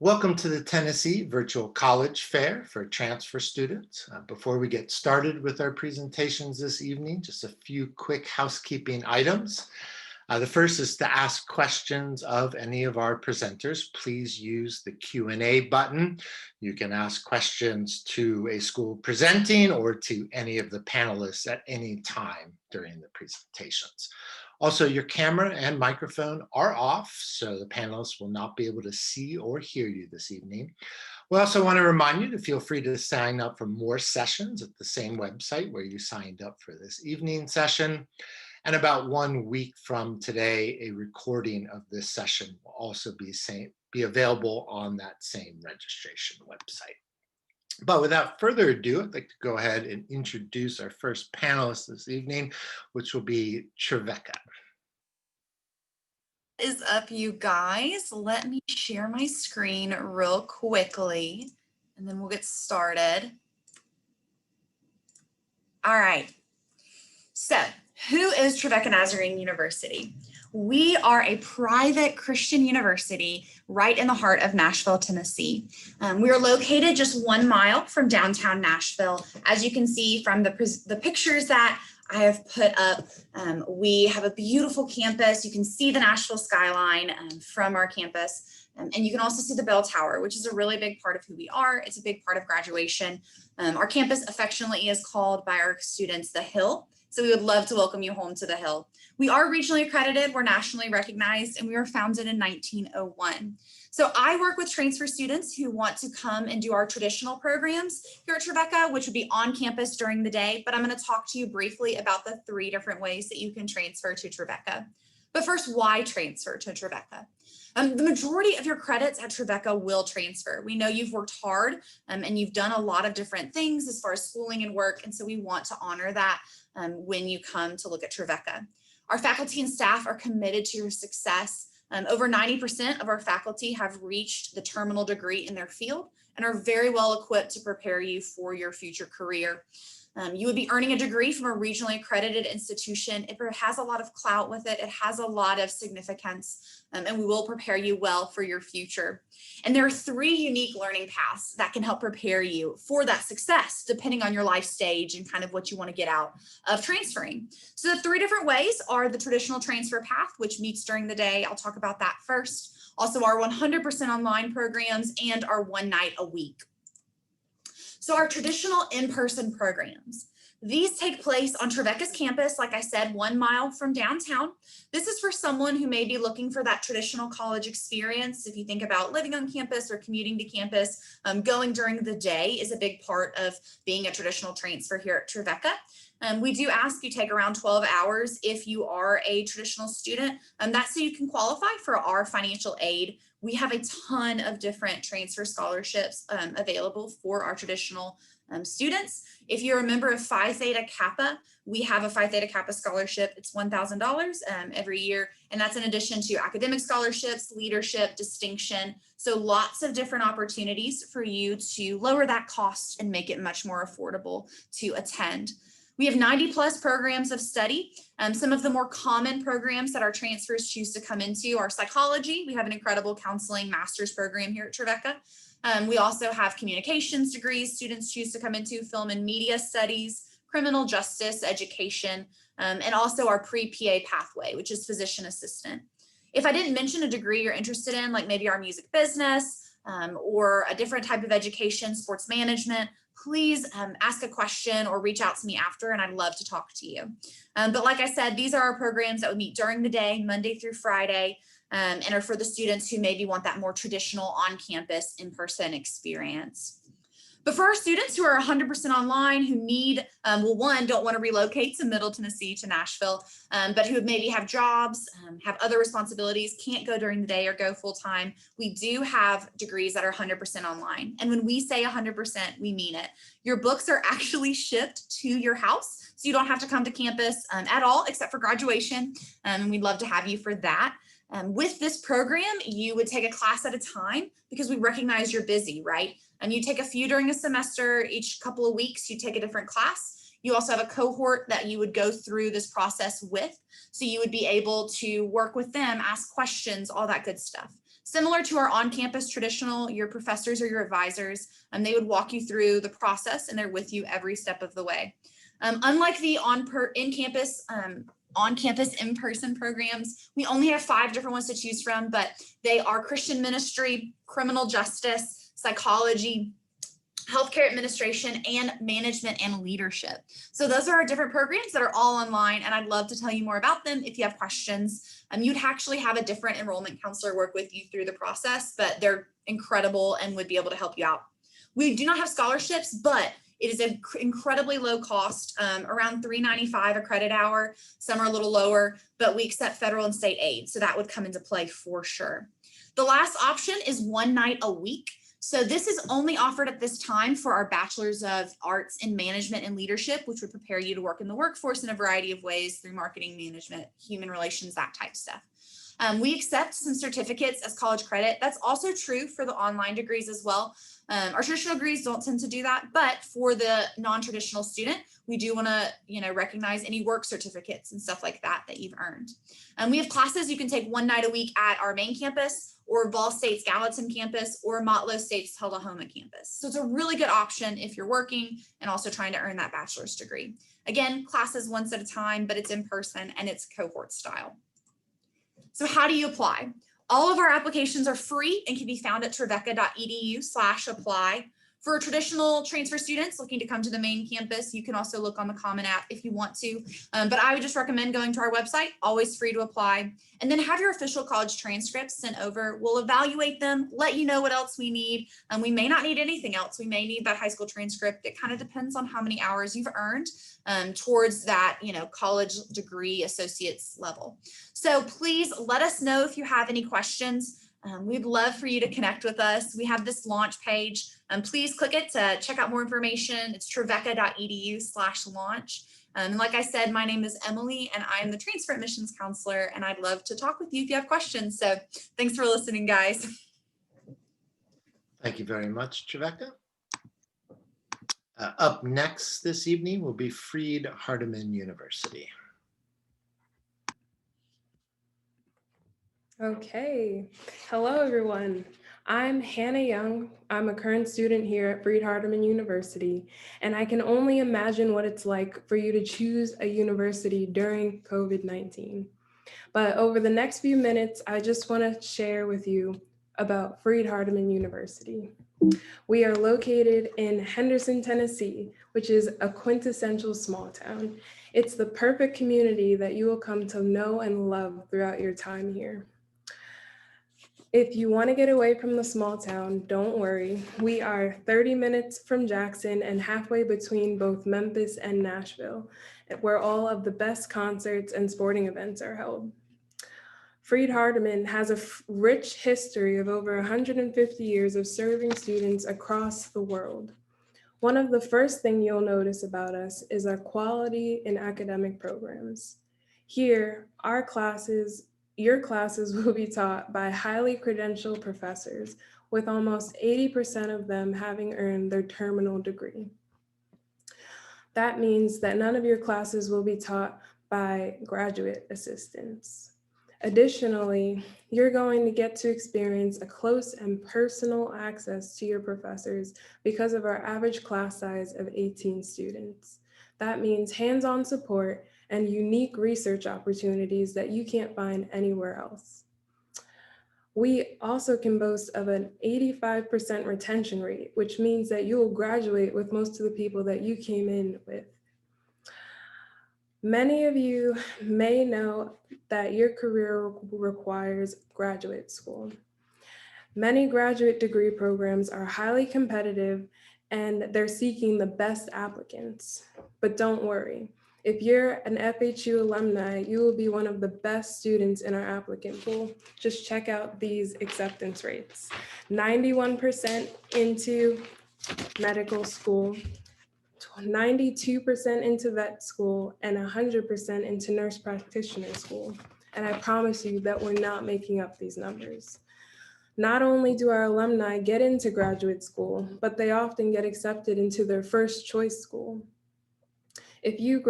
Welcome to the Tennessee Virtual College Fair for transfer students. Before we get started with our presentations this evening, just a few quick housekeeping items. The first is to ask questions of any of our presenters. Please use the Q&A button. You can ask questions to a school presenting or to any of the panelists at any time during the presentations. Also, your camera and microphone are off, so the panelists will not be able to see or hear you this evening. We also want to remind you to feel free to sign up for more sessions at the same website where you signed up for this evening session. And about 1 week from today, a recording of this session will also be available on that same registration website. But without further ado, I'd like to go ahead and introduce our first panelist this evening, which will be Trevecca. Is up, you guys. Let me share my screen real quickly, and then we'll get started. All right. So, who is Trevecca Nazarene University? We are a private Christian university right in the heart of Nashville, Tennessee. We are located just 1 mile from downtown Nashville. As you can see from the pictures that I have put up, we have a beautiful campus. You can see the Nashville skyline from our campus. And you can also see the bell tower, which is a really big part of who we are. It's a big part of graduation. Our campus affectionately is called by our students the Hill. So we would love to welcome you home to the Hill. We are regionally accredited, we're nationally recognized, and we were founded in 1901. So I work with transfer students who want to come and do our traditional programs here at Tribeca, which would be on campus during the day, but I'm going to talk to you briefly about the 3 different ways that you can transfer to Tribeca. But first, why transfer to Tribeca? The majority of your credits at Tribeca will transfer. We know you've worked hard and you've done a lot of different things as far as schooling and work, and so we want to honor that when you come to look at Tribeca. Our faculty and staff are committed to your success. Over 90% of our faculty have reached the terminal degree in their field and are very well equipped to prepare you for your future career. You would be earning a degree from a regionally accredited institution. It has a lot of clout with it. It has a lot of significance, and we will prepare you well for your future. And there are 3 unique learning paths that can help prepare you for that success, depending on your life stage and kind of what you want to get out of transferring. So the 3 different ways are the traditional transfer path, which meets during the day. I'll talk about that first. Also our 100% online programs and our 1 night a week. So our traditional in-person programs, these take place on Trevecca's campus, like I said, 1 mile from downtown. This is for someone who may be looking for that traditional college experience. If you think about living on campus or commuting to campus, going during the day is a big part of being a traditional transfer here at Trevecca. We do ask you take around 12 hours if you are a traditional student. That's so you can qualify for our financial aid. We have a ton of different transfer scholarships available for our traditional students. If you're a member of Phi Theta Kappa, we have a Phi Theta Kappa scholarship. It's $1,000 every year, and that's in addition to academic scholarships, leadership, distinction. So lots of different opportunities for you to lower that cost and make it much more affordable to attend. We have 90+ programs of study. Some of the more common programs that our transfers choose to come into are psychology. We have an incredible counseling master's program here at Tribeca. We also have communications degrees students choose to come into, film and media studies, criminal justice education, and also our pre-PA pathway, which is physician assistant. If I didn't mention a degree you're interested in, like maybe our music business or a different type of education, sports management, please ask a question or reach out to me after, and I'd love to talk to you. But like I said, these are our programs that would meet during the day, Monday through Friday, and are for the students who maybe want that more traditional on-campus in-person experience. But for our students who are 100% online, who need, well, one, don't want to relocate to Middle Tennessee, to Nashville, but who maybe have jobs, have other responsibilities, can't go during the day or go full time, we do have degrees that are 100% online. And when we say 100%, we mean it. Your books are actually shipped to your house, so you don't have to come to campus at all, except for graduation. And we'd love to have you for that. With this program, you would take a class at a time because we recognize you're busy, right? And you take a few during a semester. Each couple of weeks, you take a different class. You also have a cohort that you would go through this process with. So you would be able to work with them, ask questions, all that good stuff. Similar to our on-campus traditional, your professors or your advisors, and they would walk you through the process and they're with you every step of the way. Unlike the on-campus in-person programs, we only have 5 different ones to choose from, but they are Christian ministry, criminal justice, psychology, healthcare administration, and management and leadership. So those are our different programs that are all online, and I'd love to tell you more about them if you have questions. You'd actually have a different enrollment counselor work with you through the process, but they're incredible and would be able to help you out. We do not have scholarships, but it is an incredibly low cost, around $3.95 a credit hour. Some are a little lower, but we accept federal and state aid, so that would come into play for sure. The last option is 1 night a week. So this is only offered at this time for our Bachelors of Arts in Management and Leadership, which would prepare you to work in the workforce in a variety of ways through marketing, management, human relations, that type stuff. We accept some certificates as college credit. That's also true for the online degrees as well. Our traditional degrees don't tend to do that, but for the non-traditional student, we do want to, recognize any work certificates and stuff like that you've earned. We have classes you can take 1 night a week at our main campus, or Ball State's Gallatin campus, or Motlow State's Tullahoma campus. So it's a really good option if you're working and also trying to earn that bachelor's degree. Again, classes once at a time, but it's in person and it's cohort style. So how do you apply? All of our applications are free and can be found at trevecca.edu/apply. For traditional transfer students looking to come to the main campus, you can also look on the Common App if you want to. But I would just recommend going to our website, always free to apply, and then have your official college transcripts sent over. We'll evaluate them, let you know what else we need. We may not need anything else. We may need that high school transcript. It kind of depends on how many hours you've earned towards that, college degree associate's level. So please let us know if you have any questions. We'd love for you to connect with us. We have this launch page. Please click it to check out more information. It's trevecca.edu/launch. And like I said, my name is Emily and I'm the transfer admissions counselor, and I'd love to talk with you if you have questions. So thanks for listening, guys. Thank you very much, Trevecca. Up next this evening will be Freed-Hardeman University. Okay, hello everyone. I'm Hannah Young. I'm a current student here at Freed-Hardeman University, and I can only imagine what it's like for you to choose a university during COVID-19. But over the next few minutes, I just want to share with you about Freed-Hardeman University. We are located in Henderson, Tennessee, which is a quintessential small town. It's the perfect community that you will come to know and love throughout your time here. If you want to get away from the small town, don't worry. We are 30 minutes from Jackson and halfway between both Memphis and Nashville, where all of the best concerts and sporting events are held. Freed-Hardeman has a rich history of over 150 years of serving students across the world. One of the first things you'll notice about us is our quality in academic programs. Here, your classes will be taught by highly credentialed professors, with almost 80% of them having earned their terminal degree. That means that none of your classes will be taught by graduate assistants. Additionally, you're going to get to experience a close and personal access to your professors because of our average class size of 18 students. That means hands-on support and unique research opportunities that you can't find anywhere else. We also can boast of an 85% retention rate, which means that you will graduate with most of the people that you came in with. Many of you may know that your career requires graduate school. Many graduate degree programs are highly competitive and they're seeking the best applicants. But don't worry, if you're an FHU alumni, you will be one of the best students in our applicant pool. Just check out these acceptance rates. 91% into medical school, 92% into vet school, and 100% into nurse practitioner school. And I promise you that we're not making up these numbers. Not only do our alumni get into graduate school, but they often get accepted into their first choice school. If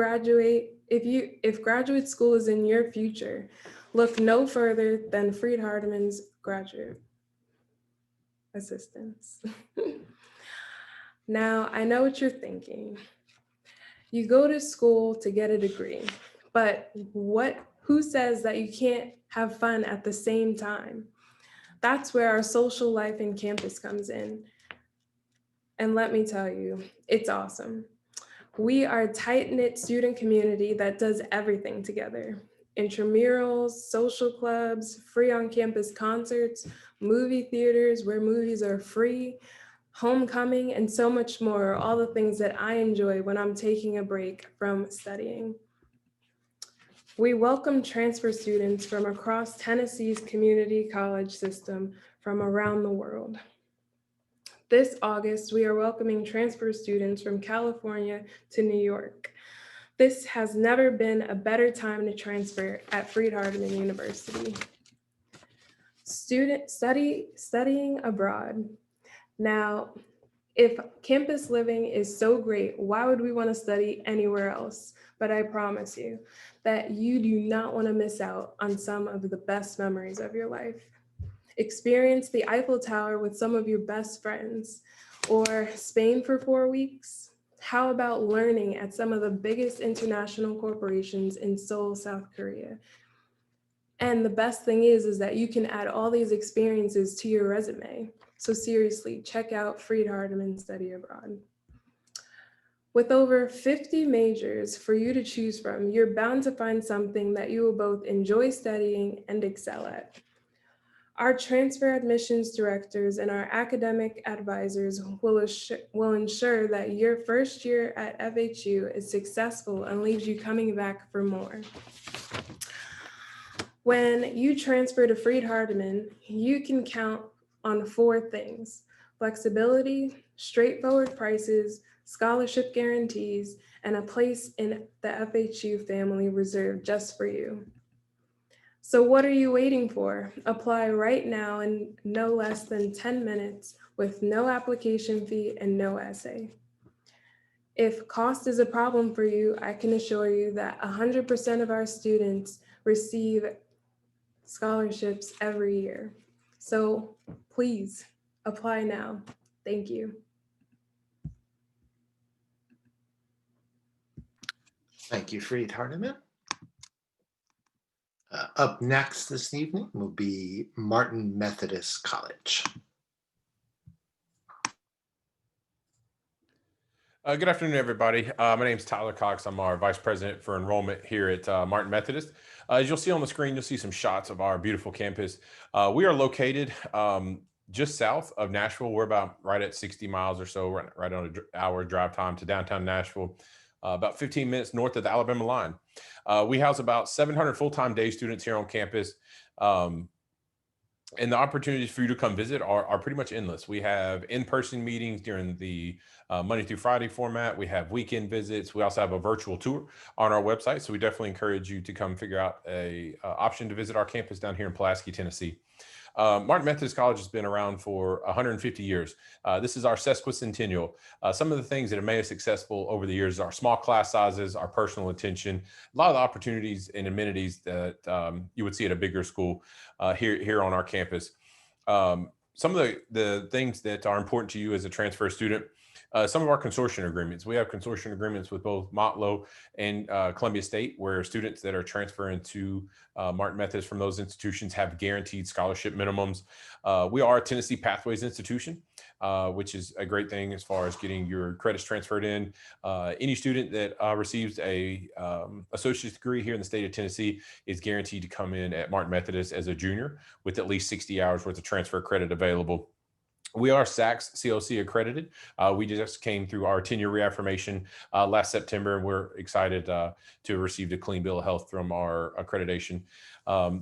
graduate school is in your future, look no further than Freed-Hardeman's graduate assistance. Now, I know what you're thinking. You go to school to get a degree, but who says that you can't have fun at the same time? That's where our social life in campus comes in. And let me tell you, it's awesome. We are a tight-knit student community that does everything together. Intramurals, social clubs, free on-campus concerts, movie theaters where movies are free, homecoming, and so much more are all the things that I enjoy when I'm taking a break from studying. We welcome transfer students from across Tennessee's community college system from around the world. This August, we are welcoming transfer students from California to New York. This has never been a better time to transfer at Freed-Hardeman University. Studying abroad. Now, if campus living is so great, why would we want to study anywhere else? But I promise you that you do not want to miss out on some of the best memories of your life. Experience the Eiffel Tower with some of your best friends, or Spain for 4 weeks. How about learning at some of the biggest international corporations in Seoul, South Korea? And the best thing is that you can add all these experiences to your resume. So seriously, check out Freed-Hardeman Study Abroad. With over 50 majors for you to choose from, you're bound to find something that you will both enjoy studying and excel at. Our transfer admissions directors and our academic advisors will ensure that your first year at FHU is successful and leaves you coming back for more. When you transfer to Freed-Hardeman, you can count on 4 things: flexibility, straightforward prices, scholarship guarantees, and a place in the FHU family reserved just for you. So what are you waiting for? Apply right now in no less than 10 minutes with no application fee and no essay. If cost is a problem for you, I can assure you that 100% of our students receive scholarships every year. So please apply now. Thank you. Thank you, Freed-Hardeman. Up next this evening will be Martin Methodist College. Good afternoon, everybody. My name is Tyler Cox. I'm our Vice President for Enrollment here at Martin Methodist. As you'll see on the screen, you'll see some shots of our beautiful campus. We are located just south of Nashville. We're about right at 60 miles or so, right on an hour drive time to downtown Nashville, about 15 minutes north of the Alabama line. We house about 700 full-time day students here on campus. And the opportunities for you to come visit are pretty much endless. We have in-person meetings during the Monday through Friday format. We have weekend visits. We also have a virtual tour on our website. So we definitely encourage you to come figure out a option to visit our campus down here in Pulaski, Tennessee. Martin Methodist College has been around for 150 years. This is our sesquicentennial. Some of the things that have made us successful over the years are our small class sizes, our personal attention, a lot of the opportunities and amenities that you would see at a bigger school here on our campus. Some of the things that are important to you as a transfer student, some of our consortium agreements. We have consortium agreements with both Motlow and Columbia State, where students that are transferring to Martin Methodist from those institutions have guaranteed scholarship minimums. We are a Tennessee Pathways institution, which is a great thing as far as getting your credits transferred in. Any student that receives a associate's degree here in the state of Tennessee is guaranteed to come in at Martin Methodist as a junior with at least 60 hours worth of transfer credit available. We are SACS COC accredited. We just came through our 10-year reaffirmation last September, and we're excited to receive a clean bill of health from our accreditation.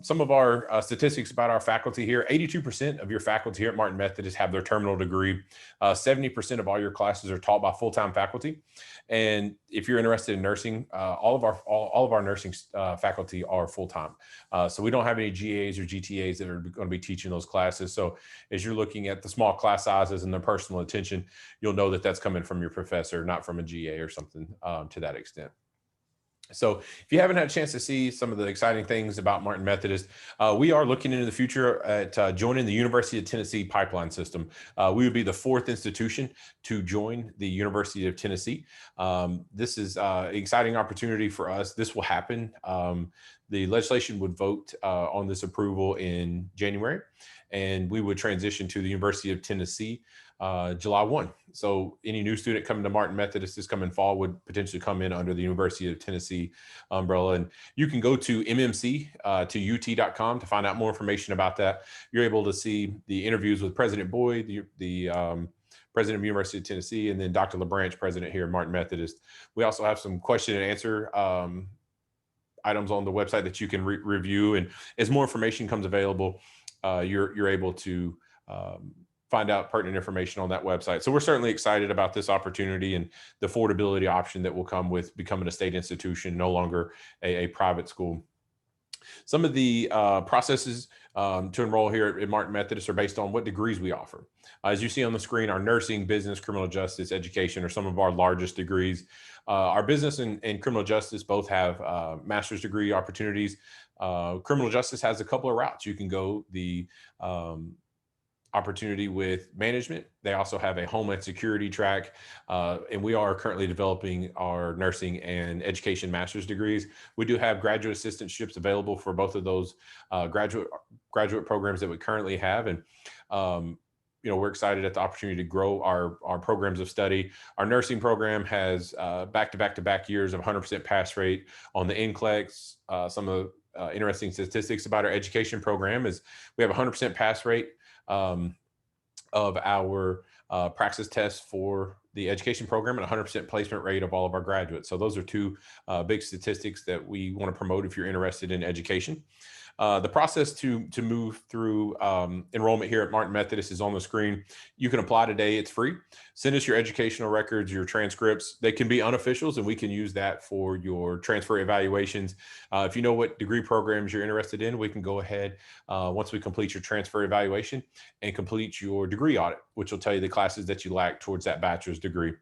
Some of our statistics about our faculty here: 82% of your faculty here at Martin Methodist have their terminal degree. 70% of all your classes are taught by full-time faculty. And if you're interested in nursing, all of our nursing faculty are full-time. So we don't have any GAs or GTAs that are going to be teaching those classes. So as you're looking at the small class sizes and the personal attention, you'll know that that's coming from your professor, not from a GA or something to that extent. So if you haven't had a chance to see some of the exciting things about Martin Methodist, we are looking into the future at joining the University of Tennessee pipeline system. We would be the 4th institution to join the University of Tennessee. This is an exciting opportunity for us. This will happen. The legislation would vote on this approval in January, and we would transition to the University of Tennessee July 1. So any new student coming to Martin Methodist this coming fall would potentially come in under the University of Tennessee umbrella. And you can go to mmc to ut.com to find out more information about that. You're able to see the interviews with President Boyd, the president of the University of Tennessee, and then Dr. LaBranch, president here at Martin Methodist. We also have some question and answer items on the website that you can review. And as more information comes available, you're able to find out pertinent information on that website. So we're certainly excited about this opportunity and the affordability option that will come with becoming a state institution, no longer a private school. Some of the processes to enroll here at Martin Methodist are based on what degrees we offer. As you see on the screen, our nursing, business, criminal justice, education are some of our largest degrees. Our business and criminal justice both have master's degree opportunities. Criminal justice has a couple of routes. You can go the opportunity with management. They also have a homeland security track, and we are currently developing our nursing and education master's degrees. We do have graduate assistantships available for both of those graduate programs that we currently have, and we're excited at the opportunity to grow our programs of study. Our nursing program has back-to-back years of 100% pass rate on the NCLEX. Some of the interesting statistics about our education program is we have a 100% pass rate of our praxis tests for the education program and 100% placement rate of all of our graduates. So those are two big statistics that we want to promote if you're interested in education. The process to move through enrollment here at Martin Methodist is on the screen. You can apply today. It's free. Send us your educational records, your transcripts. They can be unofficials, and we can use that for your transfer evaluations. If you know what degree programs you're interested in, we can go ahead once we complete your transfer evaluation and complete your degree audit, which will tell you the classes that you lack towards that bachelor's degree.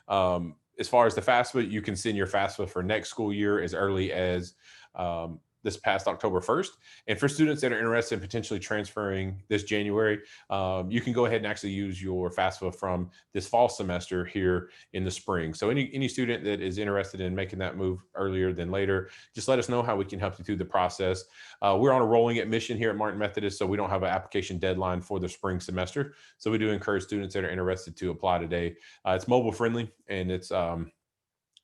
As far as the FAFSA, you can send your FAFSA for next school year as early as this past October 1st. And for students that are interested in potentially transferring this January, you can go ahead and actually use your FAFSA from this fall semester here in the spring. So any student that is interested in making that move earlier than later, just let us know how we can help you through the process. We're on a rolling admission here at Martin Methodist, so we don't have an application deadline for the spring semester. So we do encourage students that are interested to apply today. It's mobile friendly, and it's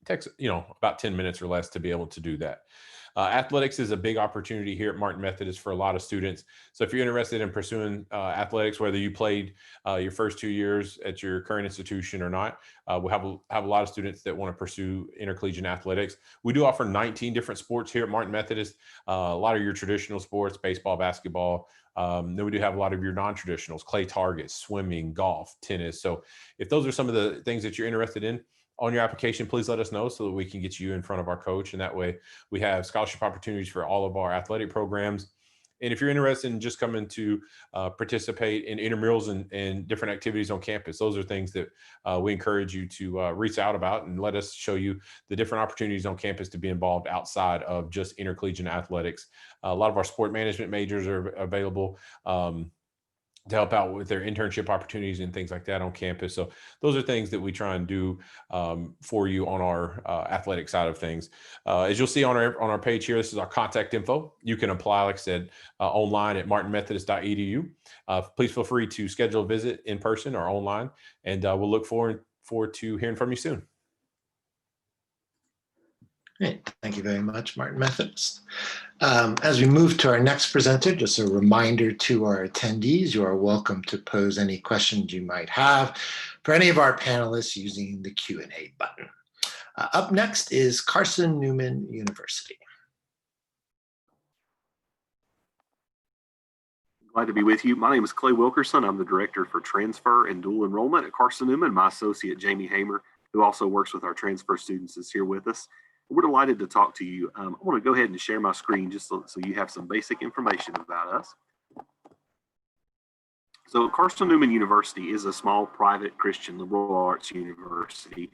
takes about 10 minutes or less to be able to do that. Athletics is a big opportunity here at Martin Methodist for a lot of students. So if you're interested in pursuing athletics, whether you played your first 2 years at your current institution or not, we'll have a lot of students that want to pursue intercollegiate athletics. We do offer 19 different sports here at Martin Methodist. A lot of your traditional sports, baseball, basketball. Then we do have a lot of your non-traditionals, clay targets, swimming, golf, tennis. So if those are some of the things that you're interested in, on your application, please let us know so that we can get you in front of our coach. And that way we have scholarship opportunities for all of our athletic programs. And if you're interested in just coming to participate in intramurals and different activities on campus, those are things that we encourage you to reach out about and let us show you the different opportunities on campus to be involved outside of just intercollegiate athletics. A lot of our sport management majors are available to help out with their internship opportunities and things like that on campus. So those are things that we try and do for you on our athletic side of things. As you'll see on our page here, this is our contact info. You can apply, like I said, online at martinmethodist.edu. Please feel free to schedule a visit in person or online, and we'll look forward to hearing from you soon. Great. Thank you very much, Martin Methodist. As we move to our next presenter, just a reminder to our attendees, you are welcome to pose any questions you might have for any of our panelists using the Q&A button. Up next is Carson-Newman University. Glad to be with you. My name is Clay Wilkerson. I'm the Director for Transfer and Dual Enrollment at Carson-Newman. My associate, Jamie Hamer, who also works with our transfer students, is here with us. We're delighted to talk to you. I want to go ahead and share my screen just so you have some basic information about us. So Carson-Newman University is a small private Christian liberal arts university.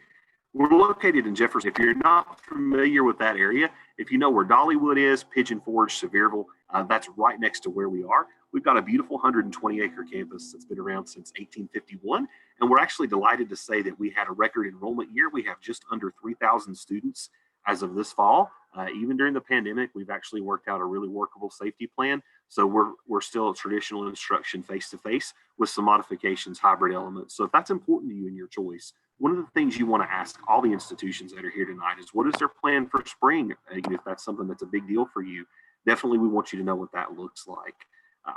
We're located in Jefferson. If you're not familiar with that area, if you know where Dollywood is, Pigeon Forge, Sevierville, that's right next to where we are. We've got a beautiful 120-acre campus that's been around since 1851, and we're actually delighted to say that we had a record enrollment year. We have just under 3,000 students as of this fall. Even during the pandemic, we've actually worked out a really workable safety plan. So we're still traditional instruction face-to-face with some modifications, hybrid elements. So if that's important to you in your choice, one of the things you want to ask all the institutions that are here tonight is, what is their plan for spring? If that's something that's a big deal for you, definitely we want you to know what that looks like.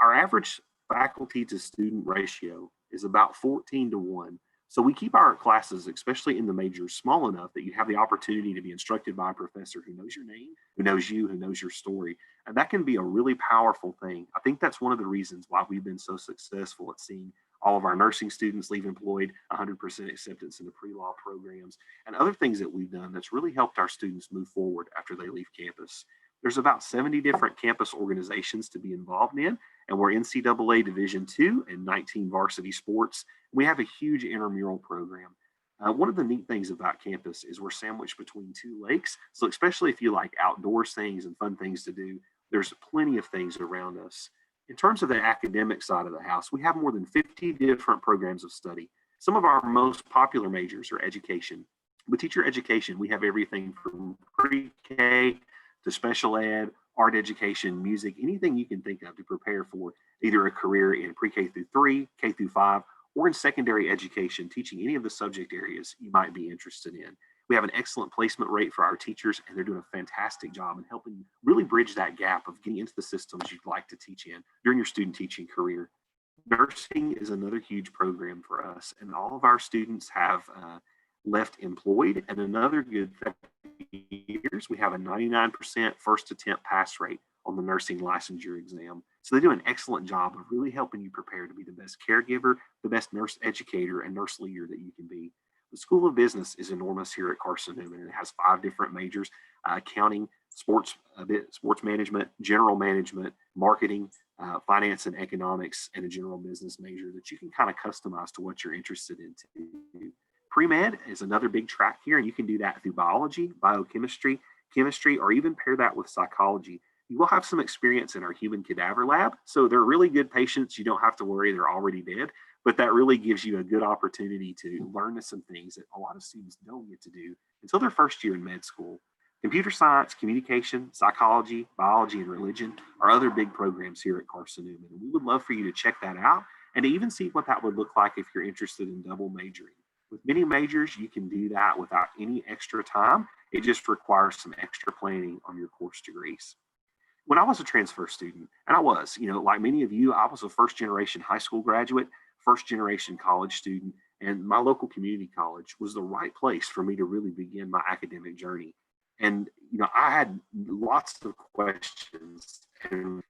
Our average faculty to student ratio is about 14-1. So we keep our classes, especially in the majors, small enough that you have the opportunity to be instructed by a professor who knows your name, who knows you, who knows your story. And that can be a really powerful thing. I think that's one of the reasons why we've been so successful at seeing all of our nursing students leave employed, 100% acceptance in the pre-law programs, and other things that we've done that's really helped our students move forward after they leave campus. There's about 70 different campus organizations to be involved in, and we're NCAA Division II and 19 varsity sports. We have a huge intramural program. One of the neat things about campus is we're sandwiched between two lakes. So especially if you like outdoors things and fun things to do, there's plenty of things around us. In terms of the academic side of the house, we have more than 50 different programs of study. Some of our most popular majors are education. With teacher education, we have everything from pre-K to special ed, art education, music, anything you can think of to prepare for either a career in pre-K through 3, K through 5, or in secondary education, teaching any of the subject areas you might be interested in. We have an excellent placement rate for our teachers, and they're doing a fantastic job in helping you really bridge that gap of getting into the systems you'd like to teach in during your student teaching career. Nursing is another huge program for us, and all of our students have left employed. And another good thing, years, we have a 99% first attempt pass rate on the nursing licensure exam. So they do an excellent job of really helping you prepare to be the best caregiver, the best nurse educator, and nurse leader that you can be. The School of Business is enormous here at Carson-Newman, and it has 5 different majors: accounting, sports management, general management, marketing, finance and economics, and a general business major that you can kind of customize to what you're interested in. Pre-med is another big track here, and you can do that through biology, biochemistry, chemistry, or even pair that with psychology. You will have some experience in our human cadaver lab. So they're really good patients. You don't have to worry, they're already dead, but that really gives you a good opportunity to learn some things that a lot of students don't get to do until their first year in med school. Computer science, communication, psychology, biology, and religion are other big programs here at Carson-Newman. And we would love for you to check that out and to even see what that would look like if you're interested in double majoring. With many majors, you can do that without any extra time. It just requires some extra planning on your course degrees. When I was a transfer student, and I was, like many of you, I was a first generation high school graduate, first generation college student, and my local community college was the right place for me to really begin my academic journey. And, I had lots of questions. And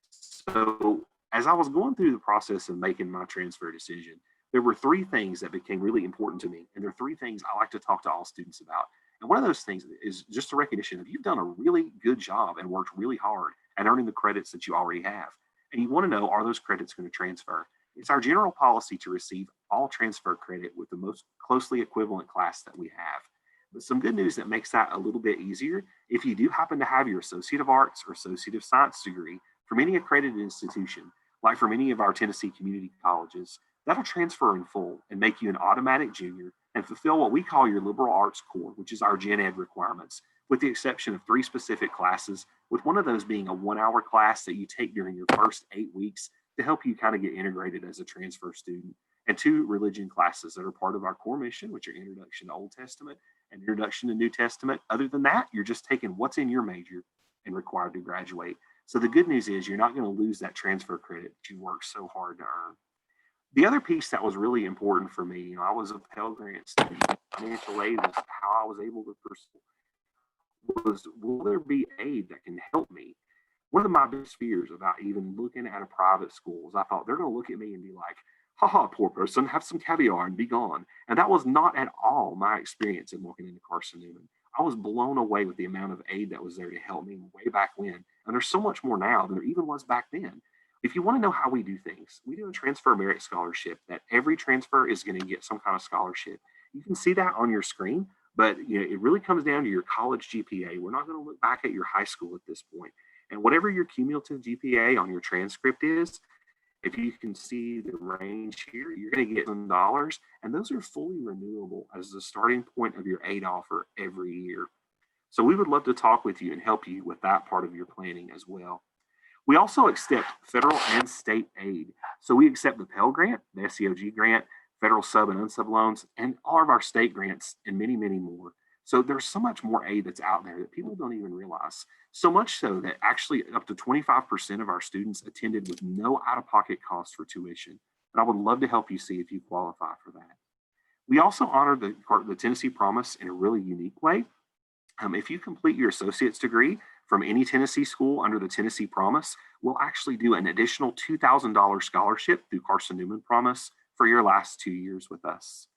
so as I was going through the process of making my transfer decision, there were 3 things that became really important to me. And there are 3 things I like to talk to all students about. And one of those things is just a recognition of you've done a really good job and worked really hard at earning the credits that you already have. And you want to know, are those credits going to transfer? It's our general policy to receive all transfer credit with the most closely equivalent class that we have. But some good news that makes that a little bit easier, if you do happen to have your Associate of Arts or Associate of Science degree from any accredited institution, like from any of our Tennessee community colleges, that'll transfer in full and make you an automatic junior and fulfill what we call your liberal arts core, which is our gen ed requirements, with the exception of 3 specific classes, with one of those being a 1-hour class that you take during your first 8 weeks to help you kind of get integrated as a transfer student, and 2 religion classes that are part of our core mission, which are Introduction to Old Testament and Introduction to New Testament. Other than that, you're just taking what's in your major and required to graduate. So the good news is you're not going to lose that transfer credit that you worked so hard to earn. The other piece that was really important for me, I was a Pell Grant student. Financial aid was how I was able to pursue. Was, will there be aid that can help me One of my biggest fears about even looking at a private school is I thought they're going to look at me and be like, haha, poor person, have some caviar and be gone. And that was not at all my experience in walking into Carson-Newman. I was blown away with the amount of aid that was there to help me way back when. And there's so much more now than there even was back then. If you want to know how we do things, we do a transfer merit scholarship that every transfer is going to get some kind of scholarship. You can see that on your screen, but it really comes down to your college GPA. We're not going to look back at your high school at this point. And whatever your cumulative GPA on your transcript is, if you can see the range here, you're going to get $1, and those are fully renewable as the starting point of your aid offer every year. So we would love to talk with you and help you with that part of your planning as well. We also accept federal and state aid. So we accept the Pell Grant, the SEOG grant, federal sub and unsub loans, and all of our state grants, and many, many more. So there's so much more aid that's out there that people don't even realize. So much so that actually up to 25% of our students attended with no out-of-pocket cost for tuition. And I would love to help you see if you qualify for that. We also honor the Tennessee Promise in a really unique way. If you complete your associate's degree from any Tennessee school under the Tennessee Promise, we'll actually do an additional $2,000 scholarship through Carson-Newman Promise for your last 2 years with us.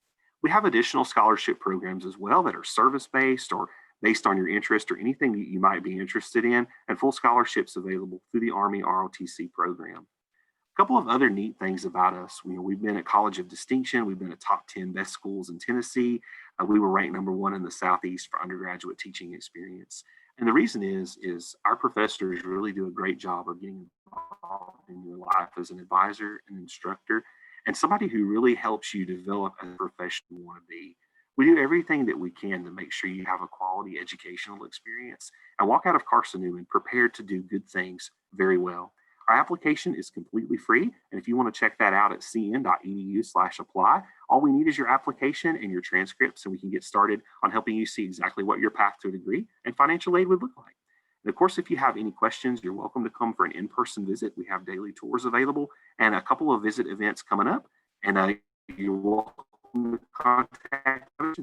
We have additional scholarship programs as well that are service-based or based on your interest or anything that you might be interested in, and full scholarships available through the Army ROTC program. A couple of other neat things about us. We've been at College of Distinction. We've been a top 10 best schools in Tennessee. We were ranked #1 in the Southeast for undergraduate teaching experience. And the reason is our professors really do a great job of getting involved in your life as an advisor, an instructor, and somebody who really helps you develop as a professional you want to be. We do everything that we can to make sure you have a quality educational experience and walk out of Carson-Newman prepared to do good things very well. Our application is completely free, and if you want to check that out at cn.edu/apply, all we need is your application and your transcripts, and we can get started on helping you see exactly what your path to a degree and financial aid would look like. And of course, if you have any questions, you're welcome to come for an in-person visit. We have daily tours available and a couple of visit events coming up, and you're welcome to contact us.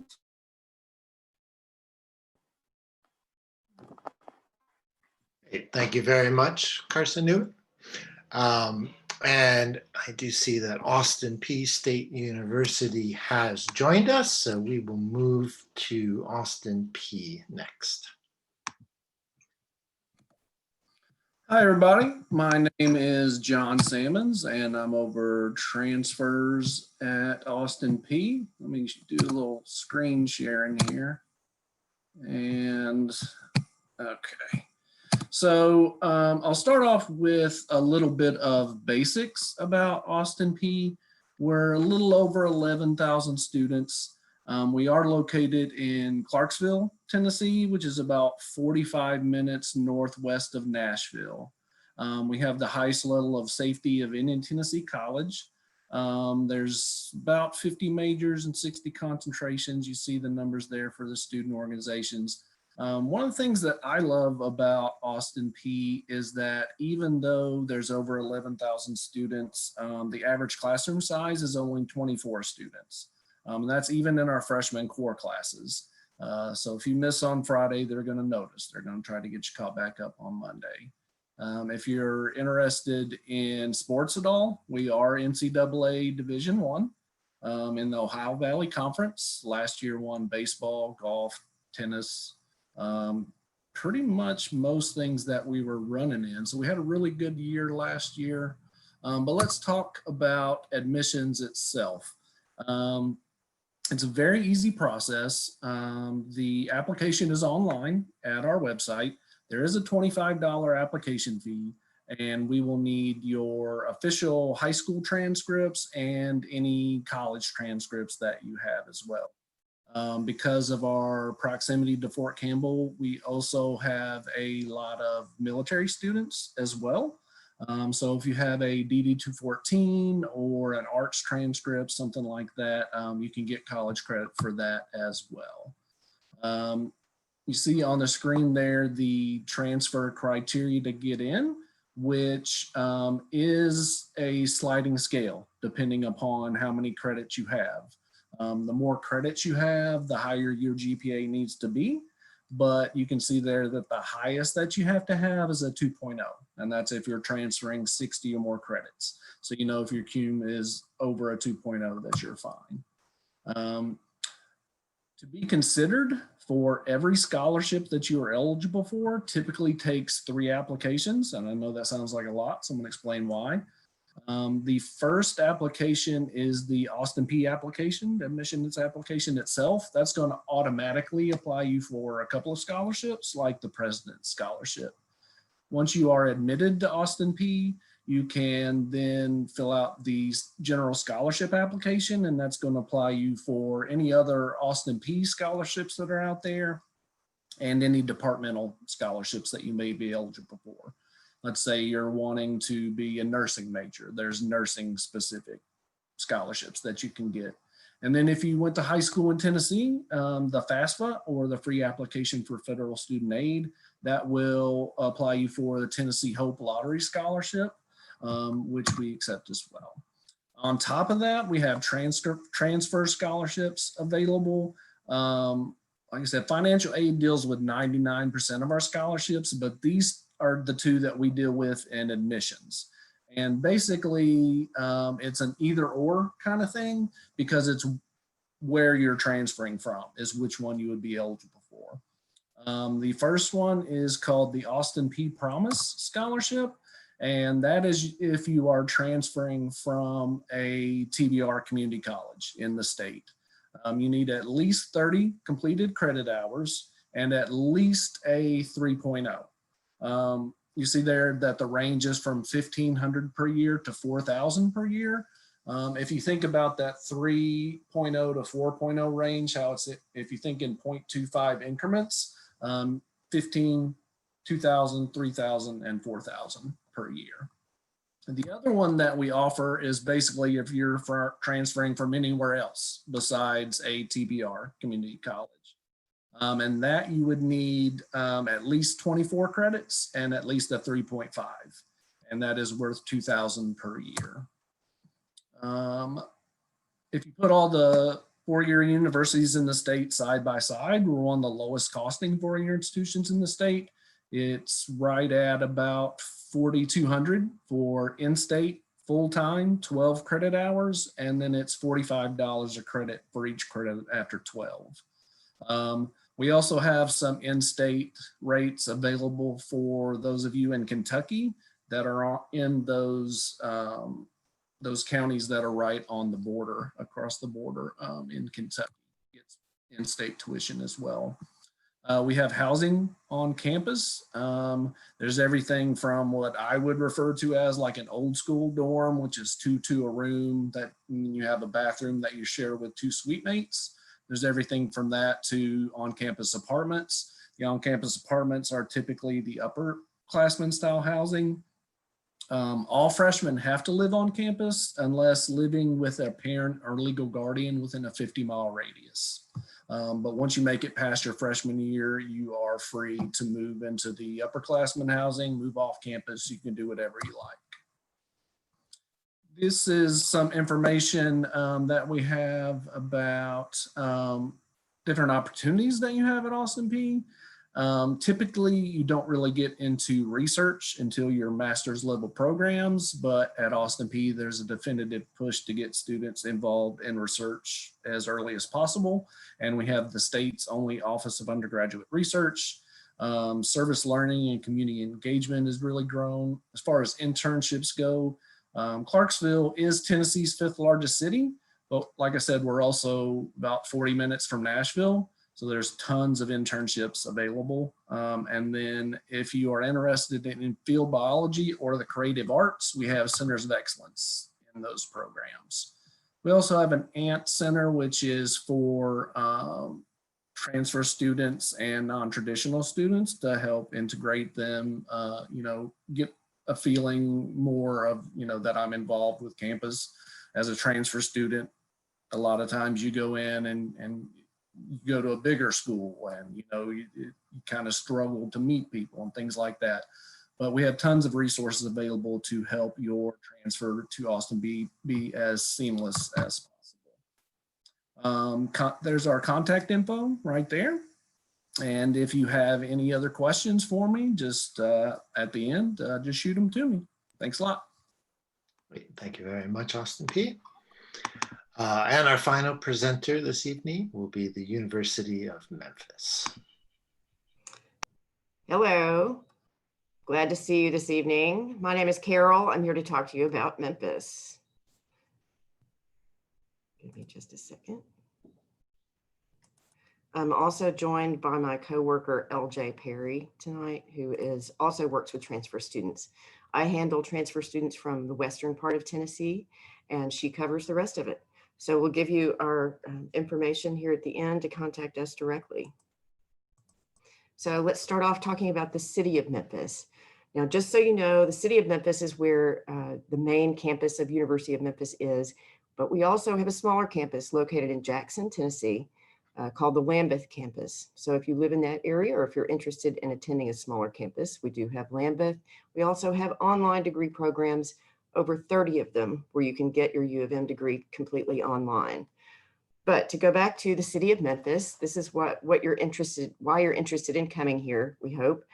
Thank you very much, Carson-Newman. And I do see that Austin Peay State University has joined us, so we will move to Austin Peay next. Hi, everybody. My name is John Sammons, and I'm over transfers at Austin Peay. Let me do a little screen sharing here. And okay. So I'll start off with a little bit of basics about Austin Peay. We're a little over 11,000 students. We are located in Clarksville, Tennessee, which is about 45 minutes northwest of Nashville. We have the highest level of safety of any Tennessee college. There's about 50 majors and 60 concentrations. You see the numbers there for the student organizations. One of the things that I love about Austin Peay is that even though there's over 11,000 students, the average classroom size is only 24 students. And that's even in our freshman core classes. So if you miss on Friday, they're going to notice. They're going to try to get you caught back up on Monday. If you're interested in sports at all, we are NCAA Division I in the Ohio Valley Conference. Last year won baseball, golf, tennis, pretty much most things that we were running in. So we had a really good year last year. But let's talk about admissions itself. It's a very easy process. The application is online at our website. There is a $25 application fee, and we will need your official high school transcripts and any college transcripts that you have as well. Because of our proximity to Fort Campbell, we also have a lot of military students as well. So if you have a DD-214 or an ARTS transcript, something like that, you can get college credit for that as well. You see on the screen there the transfer criteria to get in, which is a sliding scale depending upon how many credits you have. The more credits you have, the higher your GPA needs to be. but you can see there that the highest that you have to have is a 2.0, and that's if you're transferring 60 or more credits. So you know if your cum is over a 2.0 that you're fine. To be considered for every scholarship that you are eligible for typically takes 3 applications, and I know that sounds like a lot, so I'm going to explain why. The first application is the Austin Peay application, the admissions application itself. That's going to automatically apply you for a couple of scholarships, like the President's Scholarship. Once you are admitted to Austin Peay, you can then fill out the general scholarship application, and that's going to apply you for any other Austin Peay scholarships that are out there and any departmental scholarships that you may be eligible for. Let's say you're wanting to be a nursing major. There's nursing specific scholarships that you can get. And then if you went to high school in Tennessee, the FAFSA, or the free application for federal student aid, that will apply you for the Tennessee Hope Lottery Scholarship, which we accept as well. On top of that, we have transfer scholarships available. Like I said, financial aid deals with 99% of our scholarships, but these are the 2 that we deal with in admissions. And basically, it's an either or kind of thing, because it's where you're transferring from is which one you would be eligible for. The first one is called the Austin Peay Promise Scholarship. And that is if you are transferring from a TBR community college in the state. You need at least 30 completed credit hours and at least a 3.0. You see there that the range is from 1,500 per year to 4,000 per year. If you think about that 3.0 to 4.0 range, how it's, if you think in 0.25 increments, 15, 2,000, 3,000, and 4,000 per year. And the other one that we offer is basically if you're transferring from anywhere else besides a TBR community college. And that you would need at least 24 credits and at least a 3.5. And that is worth 2,000 per year. If you put all the four-year universities in the state side by side, we're one of the lowest costing four-year institutions in the state. It's right at about 4,200 for in-state full-time, 12 credit hours, and then it's $45 a credit for each credit after 12. We also have some in-state rates available for those of you in Kentucky that are in those counties that are right on the border, across the border in Kentucky. It's in-state tuition as well. We have housing on campus. There's everything from what I would refer to as like an old school dorm, which is 2 to a room that you have a bathroom that you share with 2 suite mates. There's everything from that to on-campus apartments. The on-campus apartments are typically the upperclassmen style housing. All freshmen have to live on campus unless living with a parent or legal guardian within a 50-mile radius. But once you make it past your freshman year, you are free to move into the upperclassmen housing, move off campus. You can do whatever you like. This is some information that we have about different opportunities that you have at Austin Peay. Typically, you don't really get into research until your master's level programs, but at Austin Peay, there's a definitive push to get students involved in research as early as possible. And we have the state's only Office of Undergraduate Research. Service learning and community engagement has really grown. As far as internships go, Clarksville is Tennessee's 5th largest city, but like I said, we're also about 40 minutes from Nashville. So there's tons of internships available. And then if you are interested in field biology or the creative arts, we have centers of excellence in those programs. We also have an ANT center, which is for transfer students and non-traditional students to help integrate them, get a feeling more of, that I'm involved with campus as a transfer student. A lot of times you go in and you go to a bigger school and, you kind of struggle to meet people and things like that. But we have tons of resources available to help your transfer to Austin be as seamless as possible. There's our contact info right there. And if you have any other questions for me, just at the end, just shoot them to me. Thanks a lot. Great. Thank you very much, Austin Peay. And our final presenter this evening will be the University of Memphis. Hello, glad to see you this evening. My name is Carol. I'm here to talk to you about Memphis. Give me just a second. I'm also joined by my coworker, LJ Perry, tonight, who also works with transfer students. I handle transfer students from the western part of Tennessee, and she covers the rest of it. So we'll give you our information here at the end to contact us directly. So let's start off talking about the city of Memphis. Now, just so you know, the city of Memphis is where the main campus of University of Memphis is, but we also have a smaller campus located in Jackson, Tennessee, called the Lambeth campus. So if you live in that area or if you're interested in attending a smaller campus, we do have Lambeth. We also have online degree programs, over 30 of them, where you can get your U of M degree completely online. But to go back to the city of Memphis, this is why you're interested in coming here, we hope.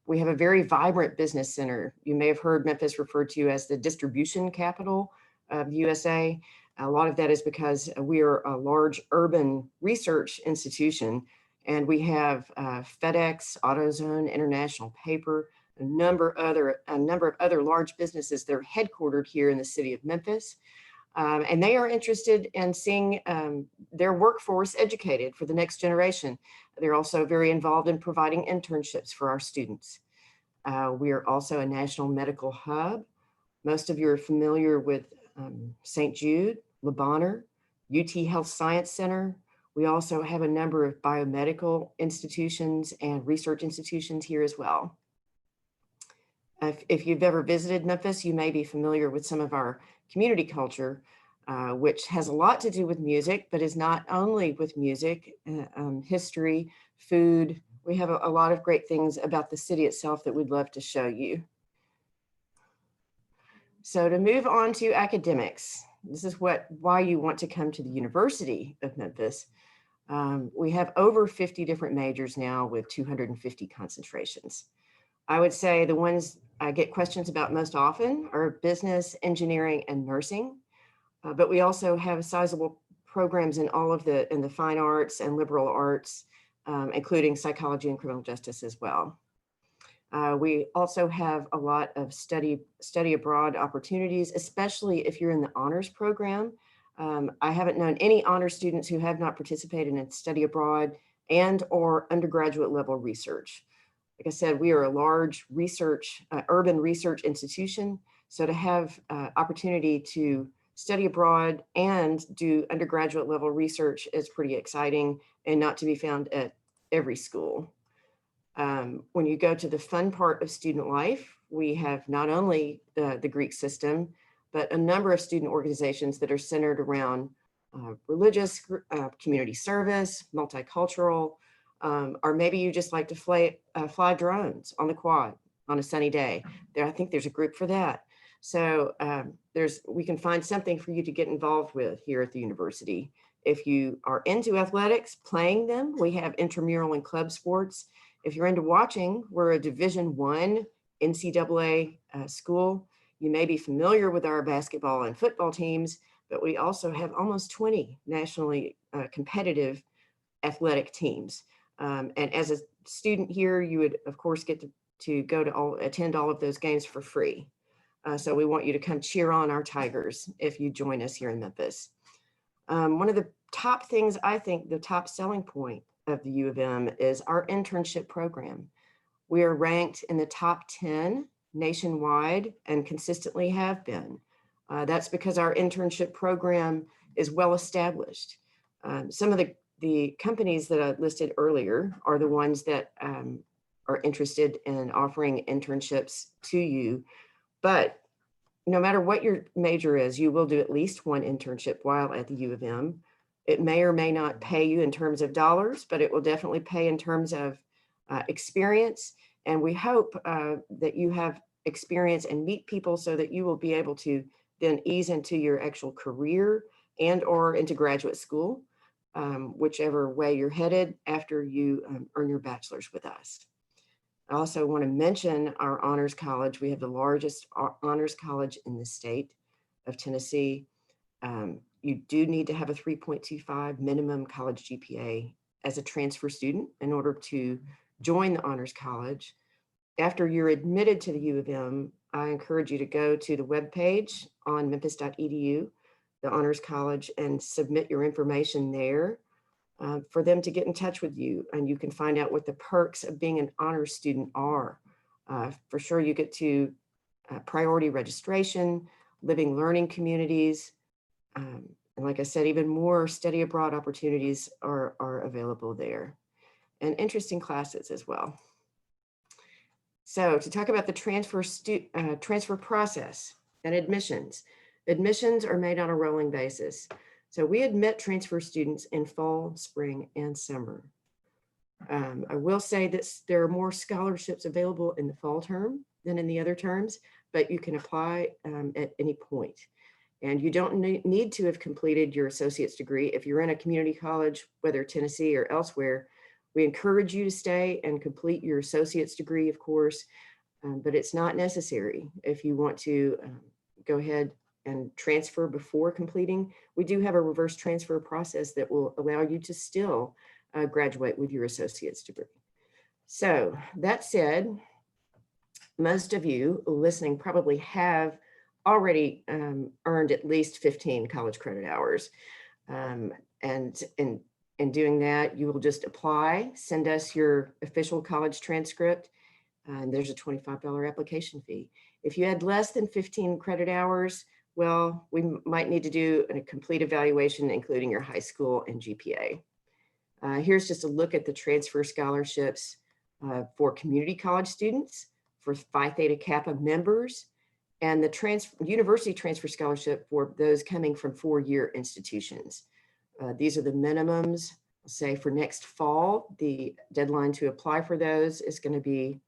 We have a very vibrant business center. You may have heard Memphis referred to as the distribution capital of the USA. A lot of that is because we are a large urban research institution, and we have FedEx, AutoZone, International Paper, a number of other large businesses that are headquartered here in the city of Memphis. And they are interested in seeing their workforce educated for the next generation. They're also very involved in providing internships for our students. We are also a national medical hub. Most of you are familiar with St. Jude, Le Bonheur, UT Health Science Center. We also have a number of biomedical institutions and research institutions here as well. If you've ever visited Memphis, you may be familiar with some of our community culture, which has a lot to do with music, but is not only with music, history, food. We have a lot of great things about the city itself that we'd love to show you. So to move on to academics, this is why you want to come to the University of Memphis. We have over 50 different majors now with 250 concentrations. I would say the ones I get questions about most often are business, engineering, and nursing. But we also have sizable programs in all of the fine arts and liberal arts, including psychology and criminal justice as well. We also have a lot of study abroad opportunities, especially if you're in the honors program. I haven't known any honors students who have not participated in study abroad and or undergraduate level research. Like I said, we are a large urban research institution. So to have opportunity to study abroad and do undergraduate level research is pretty exciting and not to be found at every school. When you go to the fun part of student life, we have not only the Greek system, but a number of student organizations that are centered around religious, community service, multicultural, or maybe you just like to fly drones on the quad on a sunny day. I think there's a group for that. So we can find something for you to get involved with here at the university. If you are into athletics, playing them, we have intramural and club sports. If you're into watching, we're a Division I NCAA school. You may be familiar with our basketball and football teams, but we also have almost 20 nationally competitive athletic teams. And as a student here, you would, of course, get to attend all of those games for free. So we want you to come cheer on our Tigers if you join us here in Memphis. One of the top things, I think, the top selling point of the U of M is our internship program. We are ranked in the top 10 nationwide and consistently have been. That's because our internship program is well established. Some of the companies that I listed earlier are the ones that are interested in offering internships to you. But no matter what your major is, you will do at least one internship while at the U of M. It may or may not pay you in terms of dollars, but it will definitely pay in terms of experience. And we hope that you have experience and meet people so that you will be able to then ease into your actual career and or into graduate school. whichever way you're headed after you earn your bachelor's with us. I also want to mention our honors college. We have the largest honors college in the state of Tennessee. You do need to have a 3.25 minimum college GPA as a transfer student in order to join the honors college. After you're admitted to the U of M, I encourage you to go to the webpage on memphis.edu, the honors college, and submit your information there for them to get in touch with you. And you can find out what the perks of being an honors student are. For sure, you get to priority registration, living learning communities, and like I said, even more study abroad opportunities are available there, and interesting classes as well. So to talk about the transfer process and admissions. Admissions are made on a rolling basis. So we admit transfer students in fall, spring, and summer. I will say that there are more scholarships available in the fall term than in the other terms, but you can apply at any point. And you don't need to have completed your associate's degree. If you're in a community college, whether Tennessee or elsewhere, we encourage you to stay and complete your associate's degree, of course, but it's not necessary. If you want to go ahead and transfer before completing, we do have a reverse transfer process that will allow you to still graduate with your associate's degree. So that said, most of you listening probably have already earned at least 15 college credit hours. And in doing that, you will just apply, send us your official college transcript, and there's a $25 application fee. If you had less than 15 credit hours, well, we might need to do a complete evaluation, including your high school and GPA. Here's just a look at the transfer scholarships for community college students, for Phi Theta Kappa members, and the university transfer scholarship for those coming from four-year institutions. These are the minimums. Say for next fall, the deadline to apply for those is going to be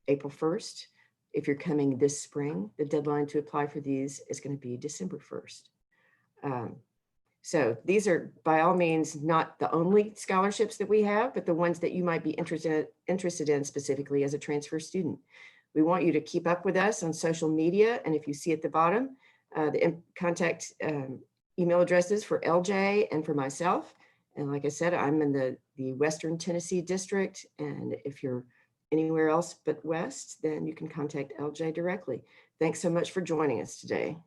April 1st. If you're coming this spring, the deadline to apply for these is going to be December 1st. So these are by all means not the only scholarships that we have, but the ones that you might be interested in specifically as a transfer student. We want you to keep up with us on social media. And if you see at the bottom, the contact email addresses for LJ and for myself. And like I said, I'm in the Western Tennessee district. And if you're anywhere else but West, then you can contact LJ directly. Thanks so much for joining us today.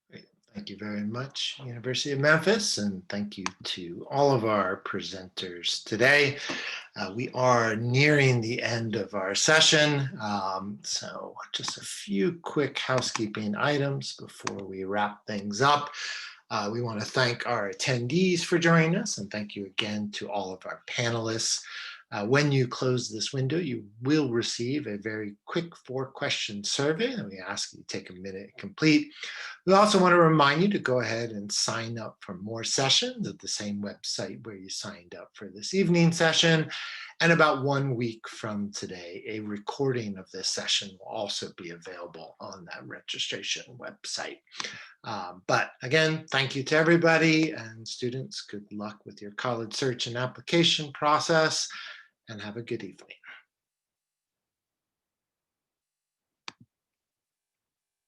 Great. Thank you very much, University of Memphis, and thank you to all of our presenters today. We are nearing the end of our session, so just a few quick housekeeping items before we wrap things up. We want to thank our attendees for joining us, and thank you again to all of our panelists. When you close this window, you will receive a very quick 4-question survey that we ask you to take a minute to complete. We also want to remind you to go ahead and sign up for more sessions at the same website where you signed up for this evening session. And about 1 week from today, a recording of this session will also be available on that registration website. But again, thank you to everybody, and students, good luck with your college search and application process, and have a good evening.